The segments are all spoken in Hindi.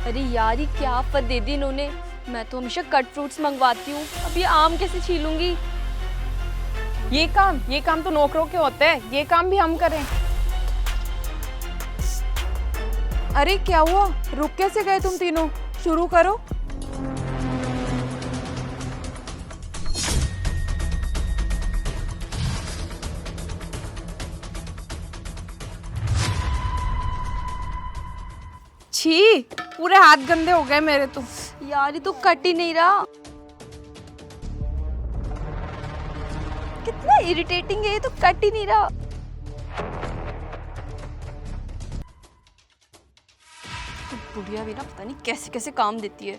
अरे यार ये क्या आफत दे दी इन्होंने। मैं तो हमेशा कट फ्रूट्स मंगवाती हूँ, अब ये आम कैसे छीलूंगी। ये काम तो नौकरों के होते हैं, ये काम भी हम करें। अरे क्या हुआ, रुक कैसे गए तुम तीनों? शुरू करो। छी, पूरे हाथ गंदे हो गए मेरे तो। यार ये तो कट ही नहीं रहा। कितना इरिटेटिंग है, ये तो कट ही नहीं रहा। बुढ़िया भी ना पता नहीं कैसे कैसे काम देती है।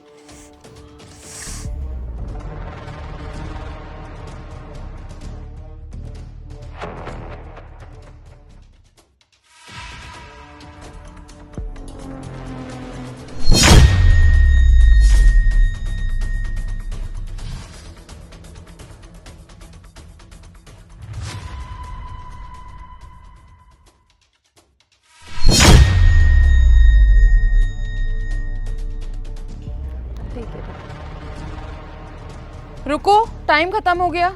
रुको, टाइम खत्म हो गया।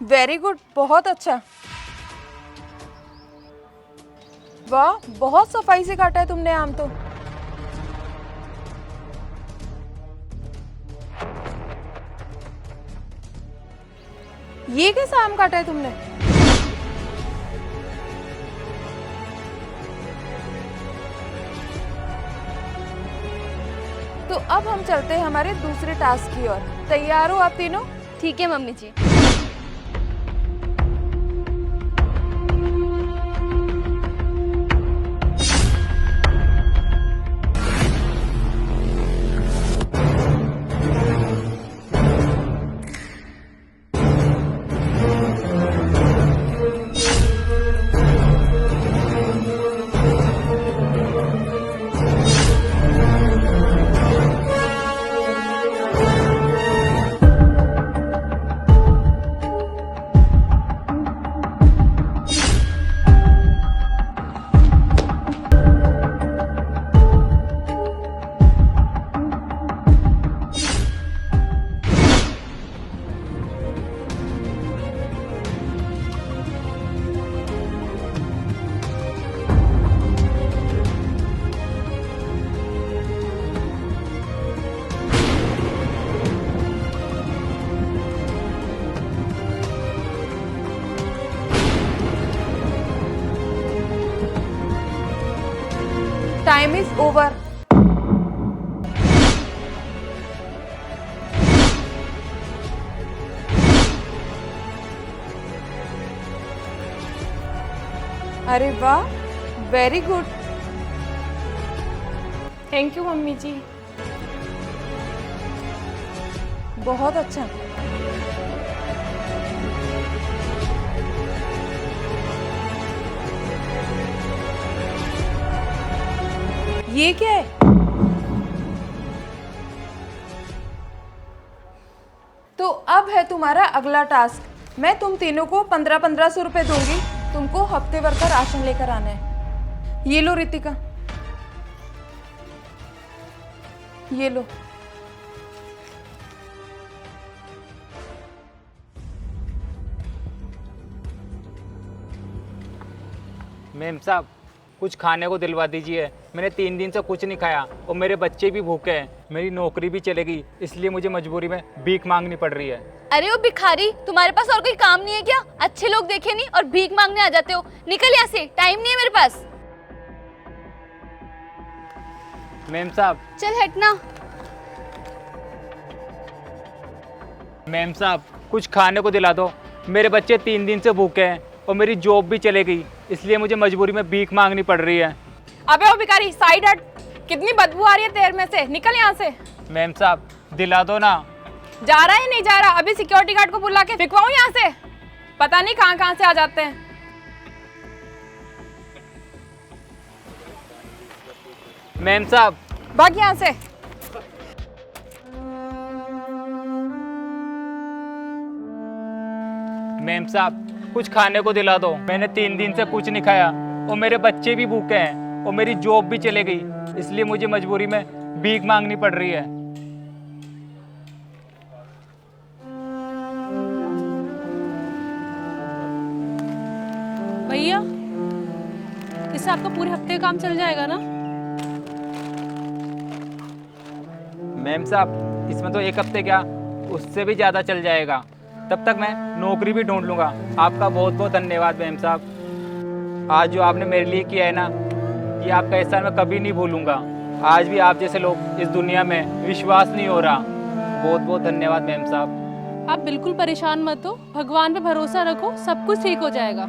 वेरी गुड, बहुत अच्छा। वाह, बहुत सफाई से काटा है तुमने आम तो। ये कैसा आम काटा है तुमने? तो अब हम चलते हैं हमारे दूसरे टास्क की ओर। तैयार हो आप तीनों? ठीक है मम्मी जी। Time is over. अरे वाह, very good. Thank you mummy जी। बहुत अच्छा। ये क्या है? तो अब है तुम्हारा अगला टास्क। मैं तुम तीनों को 1500 रुपए दूंगी। तुमको हफ्ते भर का राशन लेकर आना है। ये लो रितिका, ये लो। मैम साहब, कुछ खाने को दिलवा दीजिए। मैंने 3 दिन से कुछ नहीं खाया और मेरे बच्चे भी भूखे हैं। मेरी नौकरी भी चलेगी, इसलिए मुझे मजबूरी में भीख मांगनी पड़ रही है। अरे ओ भिखारी, तुम्हारे पास और कोई काम नहीं है क्या? अच्छे लोग देखे नहीं और भीख मांगने आ जाते हो। निकल यहाँ से, टाइम नहीं है मेरे पास। मैम साहब। चल हटना। मैम साहब, कुछ खाने को दिला दो। मेरे बच्चे 3 दिन से भूखे हैं और मेरी जॉब भी चले गई, इसलिए मुझे मजबूरी में भीख मांगनी पड़ रही है। अबे ओ भिखारी, साइड हट। कितनी बदबू आ रही है तेरे में से, निकल यहाँ से। मैम साहब, दिला दो ना। जा रहा है नहीं जा रहा? अभी सिक्योरिटी गार्ड को बुला के फिकवाऊं यहाँ से? पता नहीं कहाँ कहाँ से आ जाते हैं। मैम साहब। भाग यहाँ से। मैम साहब कुछ खाने को दिला दो, मैंने 3 दिन से कुछ नहीं खाया और मेरे बच्चे भी भूखे हैं और मेरी जॉब भी चले गई, इसलिए मुझे मजबूरी में भीख मांगनी पड़ रही है। भैया, इससे आपका पूरे हफ्ते का काम चल जाएगा ना? मैम साहब इसमें तो 1 हफ्ते क्या, उससे भी ज़्यादा चल जाएगा। तब तक मैं नौकरी भी ढूंढ लूँगा। आपका बहुत बहुत धन्यवाद मैम साहब। आज जो आपने मेरे लिए किया है ना, ये आपका एहसान मैं कभी नहीं भूलूँगा। आज भी आप जैसे लोग इस दुनिया में विश्वास नहीं हो रहा। बहुत बहुत धन्यवाद मैम साहब। आप बिल्कुल परेशान मत हो, भगवान पे भरोसा रखो, सब कुछ ठीक हो जाएगा।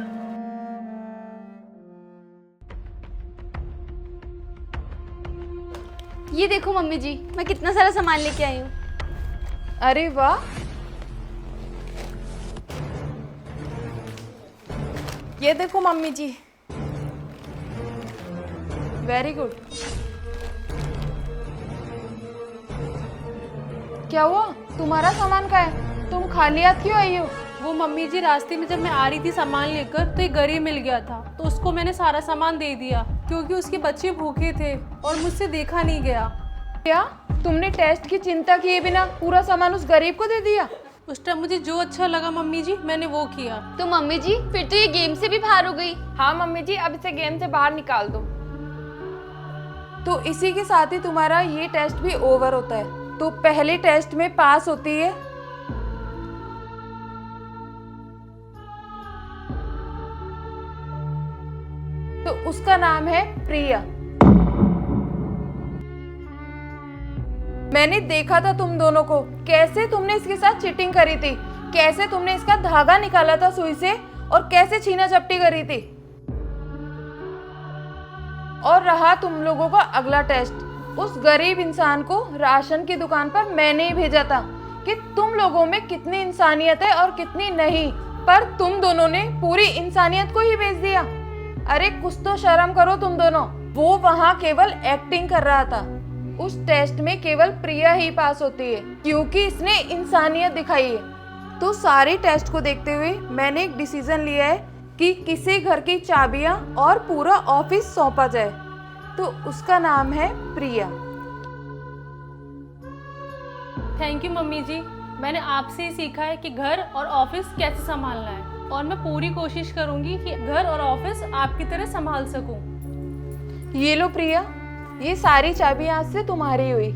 ये देखो मम्मी जी, मैं कितना सारा सामान लेके आई हूँ। अरे वाह, ये देखो मम्मी जी, वेरी गुड। क्या हुआ, तुम्हारा सामान का है? तुम खाली हाथ क्यों आई हो? वो मम्मी जी, रास्ते में जब मैं आ रही थी सामान लेकर तो एक गरीब मिल गया था, तो उसको मैंने सारा सामान दे दिया क्योंकि उसके बच्चे भूखे थे और मुझसे देखा नहीं गया। क्या तुमने टेस्ट की चिंता किए बिना पूरा सामान उस गरीब को दे दिया? उस टाइम मुझे जो अच्छा लगा मम्मी जी, मैंने वो किया। तो मम्मी जी फिर तो ये गेम से भी बाहर हो गई। हाँ मम्मी जी, अब इसे गेम से बाहर निकाल दो। तो इसी के साथ ही तुम्हारा ये टेस्ट भी ओवर होता है। तो पहले टेस्ट में पास होती है तो उसका नाम है प्रिया। मैंने देखा था तुम दोनों को, कैसे तुमने इसके साथ चीटिंग करी थी, कैसे तुमने इसका धागा निकाला था सुई से और कैसे छीना झपटी करी थी। और रहा तुम लोगों का अगला टेस्ट, उस गरीब इंसान को राशन की दुकान पर मैंने ही भेजा था कि तुम लोगों में कितनी इंसानियत है और कितनी नहीं, पर तुम दोनों ने पूरी इंसानियत को ही भेज दिया। अरे कुछ तो शर्म करो तुम दोनों। वो वहां केवल एक्टिंग कर रहा था। उस टेस्ट में केवल प्रिया ही पास होती है क्योंकि इसने इंसानियत दिखाई है। तो सारी टेस्ट को देखते हुए मैंने एक डिसीजन लिया है कि किसी घर की चाबियां और पूरा ऑफिस सौंपा जाए। तो उसका नाम है प्रिया। थैंक यू मम्मी जी, मैंने आपसे ही सीखा है कि घर और ऑफिस कैसे संभालना है और मैं पूरी कोशिश करूंगी कि घर और ऑफिस आपकी तरह संभाल सकूं। ये लो प्रिया, ये सारी चाबियां आज से तुम्हारी हुई।